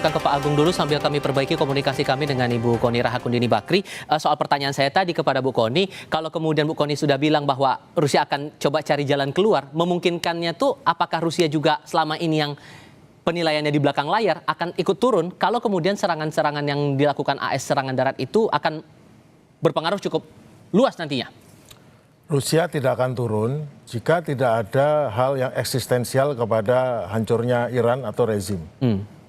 lanjutkan ke Pak Agung dulu sambil kami perbaiki komunikasi kami dengan Ibu Koni Rahakundini Bakri. Soal pertanyaan saya tadi kepada Bu Koni, kalau kemudian Bu Koni sudah bilang bahwa Rusia akan coba cari jalan keluar, memungkinkannya tuh apakah Rusia juga selama ini yang penilaiannya di belakang layar akan ikut turun kalau kemudian serangan-serangan yang dilakukan AS serangan darat itu akan berpengaruh cukup luas nantinya? Rusia tidak akan turun jika tidak ada hal yang eksistensial kepada hancurnya Iran atau rezim.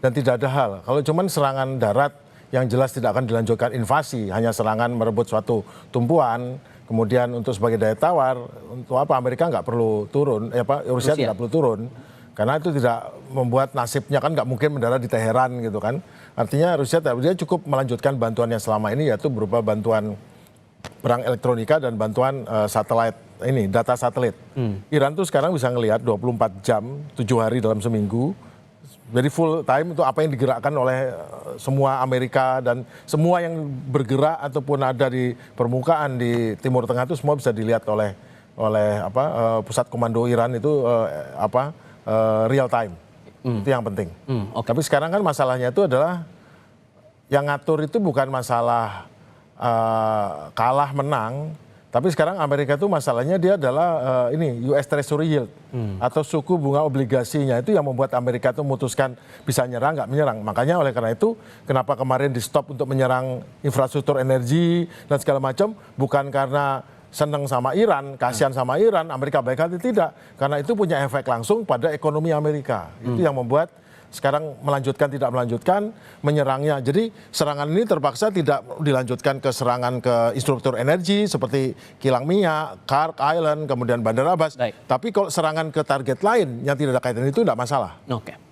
Dan tidak ada hal, kalau cuman serangan darat yang jelas tidak akan dilanjutkan invasi, hanya serangan merebut suatu tumpuan, kemudian untuk sebagai daya tawar, untuk apa Amerika nggak perlu turun, Rusia tidak perlu turun. Karena itu tidak membuat nasibnya kan nggak mungkin mendarat di Teheran gitu kan. Artinya Rusia dia cukup melanjutkan bantuannya selama ini yaitu berupa bantuan perang elektronika dan bantuan satelit ini, data satelit. Iran tuh sekarang bisa ngelihat 24 jam, 7 hari dalam seminggu. Jadi full time itu apa yang digerakkan oleh semua Amerika dan semua yang bergerak ataupun ada di permukaan di Timur Tengah itu semua bisa dilihat oleh pusat komando Iran itu real time. Itu yang penting. Tapi sekarang kan masalahnya itu adalah yang ngatur itu bukan masalah kalah menang, tapi sekarang Amerika itu masalahnya dia adalah US Treasury yield atau suku bunga obligasinya itu yang membuat Amerika itu memutuskan bisa nyerang nggak menyerang. Makanya oleh karena itu kenapa kemarin di stop untuk menyerang infrastruktur energi dan segala macam bukan karena senang sama Iran, kasihan sama Iran, Amerika baik hati tidak, karena itu punya efek langsung pada ekonomi Amerika. Itu yang membuat sekarang melanjutkan tidak melanjutkan menyerangnya. Jadi serangan ini terpaksa tidak dilanjutkan ke serangan ke infrastruktur energi seperti kilang minyak, Khark Island, kemudian Bandar Abbas. Tapi kalau serangan ke target lain yang tidak ada kaitan itu tidak masalah.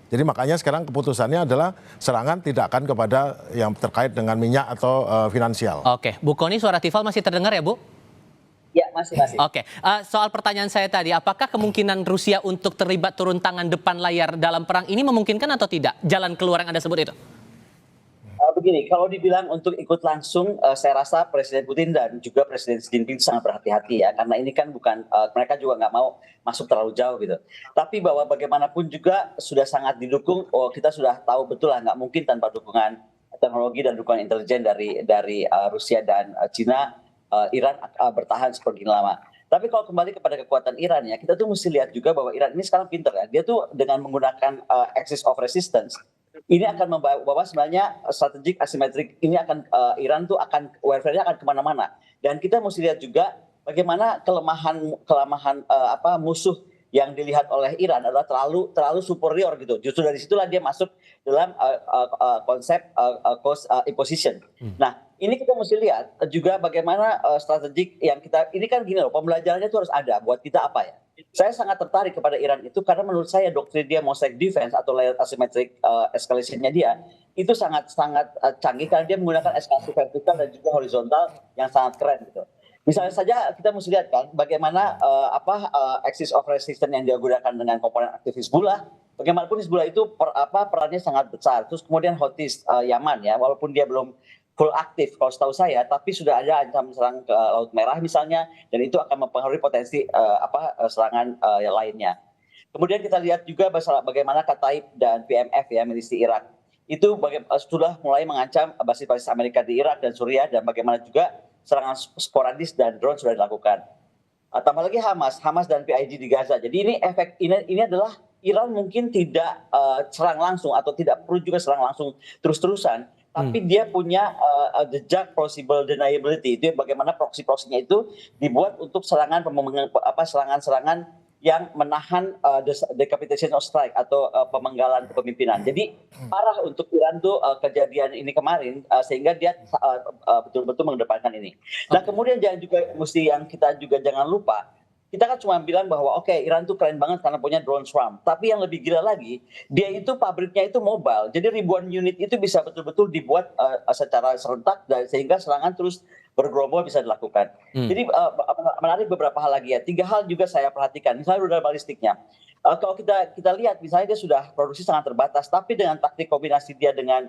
Jadi makanya sekarang keputusannya adalah serangan tidak akan kepada yang terkait dengan minyak atau finansial. Bu Koni, suara Tifal masih terdengar ya Bu? Ya, masih. Soal pertanyaan saya tadi, apakah kemungkinan Rusia untuk terlibat turun tangan depan layar dalam perang ini memungkinkan atau tidak? Jalan keluar yang Anda sebut itu? Begini, kalau dibilang untuk ikut langsung, saya rasa Presiden Putin dan juga Presiden Xi Jinping sangat berhati-hati ya, karena ini kan bukan, mereka juga nggak mau masuk terlalu jauh gitu. Tapi bahwa bagaimanapun juga sudah sangat didukung, kita sudah tahu betul lah nggak mungkin tanpa dukungan teknologi dan dukungan intelijen dari Rusia dan Cina. Iran bertahan seperti lama. Tapi kalau kembali kepada kekuatan Iran ya, kita tuh mesti lihat juga bahwa Iran ini sekarang pinter ya. Dia tuh dengan menggunakan axis of resistance, ini akan membawa sebenarnya strategik asimetrik. Ini akan Iran tuh akan warfare-nya akan kemana-mana. Dan kita mesti lihat juga bagaimana kelemahan musuh yang dilihat oleh Iran adalah terlalu superior gitu. Justru dari situlah dia masuk dalam konsep cost imposition. Nah, ini kita mesti lihat juga bagaimana strategik yang kita, ini kan gini loh, pembelajarannya itu harus ada buat kita apa ya. Saya sangat tertarik kepada Iran itu karena menurut saya doktrin dia mosaic defense atau layer asymmetric escalation-nya dia itu sangat canggih karena dia menggunakan eskalasi vertikal dan juga horizontal yang sangat keren gitu. Misalnya saja kita mesti lihat kan bagaimana axis of resistance yang dia gunakan dengan komponen aktif Hizbullah. Bagaimanapun Hizbullah itu perannya sangat besar. Terus kemudian Houthis Yaman ya, walaupun dia belum full aktif kalau setahu saya, tapi sudah ada ancaman serang ke Laut Merah misalnya, dan itu akan mempengaruhi potensi serangan yang lainnya. Kemudian kita lihat juga bagaimana Kataib dan PMF ya, milisi Irak itu sudah mulai mengancam basis-basis Amerika di Irak dan Suriah, dan bagaimana juga serangan sporadis dan drone sudah dilakukan. Tambah lagi Hamas dan PIG di Gaza. Jadi ini adalah Iran mungkin tidak serang langsung atau tidak perlu juga serang langsung terus-terusan, tapi dia punya jejak plausible deniability. Itu bagaimana proksi-proksinya itu dibuat untuk serangan yang menahan decapitation of strike atau pemenggalan kepemimpinan. Jadi parah untuk Iran tuh kejadian ini kemarin sehingga dia betul-betul mengedepankan ini. Nah kemudian yang kita juga jangan lupa, kita kan cuma bilang bahwa oke, Iran tuh keren banget karena punya drone swarm. Tapi yang lebih gila lagi, dia itu pabriknya itu mobile. Jadi ribuan unit itu bisa betul-betul dibuat secara serentak sehingga serangan terus bergerombol bisa dilakukan. Jadi menarik beberapa hal lagi ya. 3 hal juga saya perhatikan. Misalnya rudal balistiknya. Kalau kita lihat misalnya dia sudah produksi sangat terbatas, tapi dengan taktik kombinasi dia dengan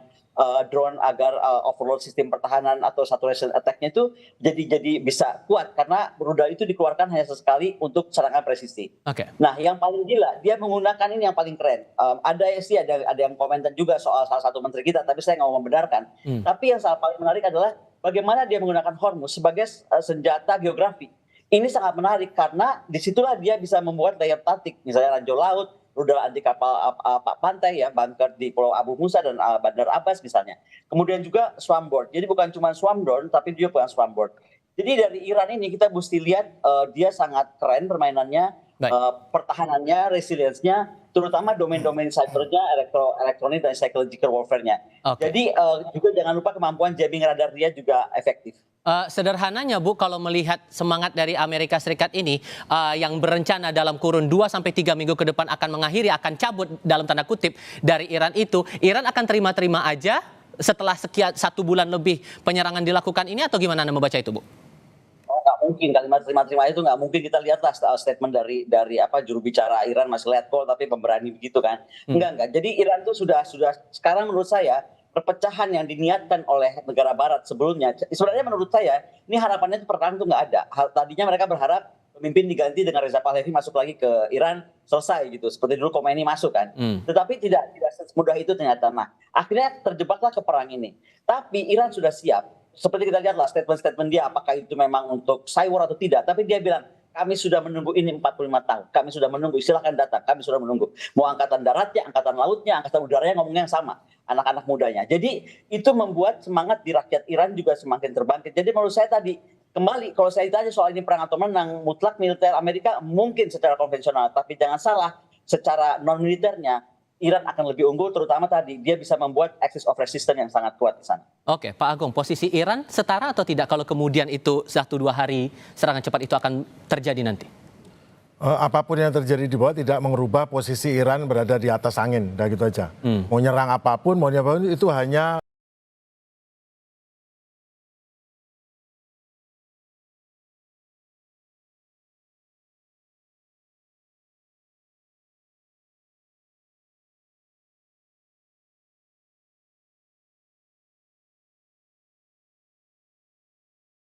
drone agar overload sistem pertahanan atau saturation attack-nya itu jadi bisa kuat karena rudal itu dikeluarkan hanya sesekali untuk serangan presisi. Oke. Nah, yang paling gila dia menggunakan ini yang paling keren. Ada yang komentar juga soal salah satu menteri kita, tapi saya nggak mau membenarkan. Tapi yang paling menarik adalah bagaimana dia menggunakan Hormuz sebagai senjata geografi. Ini sangat menarik karena disitulah dia bisa membuat daya taktik, misalnya ranjau laut, rudal anti kapal pantai ya, bunker di Pulau Abu Musa dan Bandar Abbas misalnya. Kemudian juga swarmboard. Jadi bukan cuma swarm drone, tapi dia bukan swarmboard. Jadi dari Iran ini kita mesti lihat dia sangat keren permainannya, pertahanannya, resilience-nya, terutama domain-domain cybernya, elektronik dan psychological warfare-nya. Jadi juga jangan lupa kemampuan jamming radar dia juga efektif. Sederhananya Bu, kalau melihat semangat dari Amerika Serikat ini yang berencana dalam kurun 2-3 minggu ke depan akan mengakhiri, akan cabut dalam tanda kutip dari Iran itu, Iran akan terima-terima aja setelah sekian 1 bulan lebih penyerangan dilakukan ini atau gimana Anda membaca itu Bu? Nggak mungkin kalimat terima-terima itu nggak mungkin. Kita lihatlah statement dari juru bicara Iran Mas Letkol tapi pemberani begitu kan. Enggak. Jadi Iran itu sudah sekarang menurut saya perpecahan yang diniatkan oleh negara barat sebelumnya, sebenarnya menurut saya ini harapannya perang itu nggak ada. Tadinya mereka berharap pemimpin diganti dengan Reza Pahlavi masuk lagi ke Iran, selesai gitu, seperti dulu Khomeini masuk kan. Tetapi tidak semudah itu ternyata. Nah, akhirnya terjebaklah ke perang ini. Tapi Iran sudah siap. Seperti kita lihatlah statement dia, apakah itu memang untuk cyber atau tidak. Tapi dia bilang, kami sudah menunggu ini 45 tahun. Kami sudah menunggu, silakan datang. Kami sudah menunggu. Mau angkatan daratnya, angkatan lautnya, angkatan udaranya ngomongnya yang sama. Anak-anak mudanya. Jadi itu membuat semangat di rakyat Iran juga semakin terbangkit. Jadi menurut saya tadi, kembali kalau saya ditanya soal ini perang atau menang, mutlak militer Amerika mungkin secara konvensional. Tapi jangan salah, secara non-militernya, Iran akan lebih unggul, terutama tadi dia bisa membuat axis of resistance yang sangat kuat di sana. Oke, Pak Agung, posisi Iran setara atau tidak kalau kemudian itu 1-2 hari serangan cepat itu akan terjadi nanti? Apapun yang terjadi di bawah tidak mengubah posisi Iran berada di atas angin, udah gitu aja. Mau nyerang apapun, mau nyerang apapun itu hanya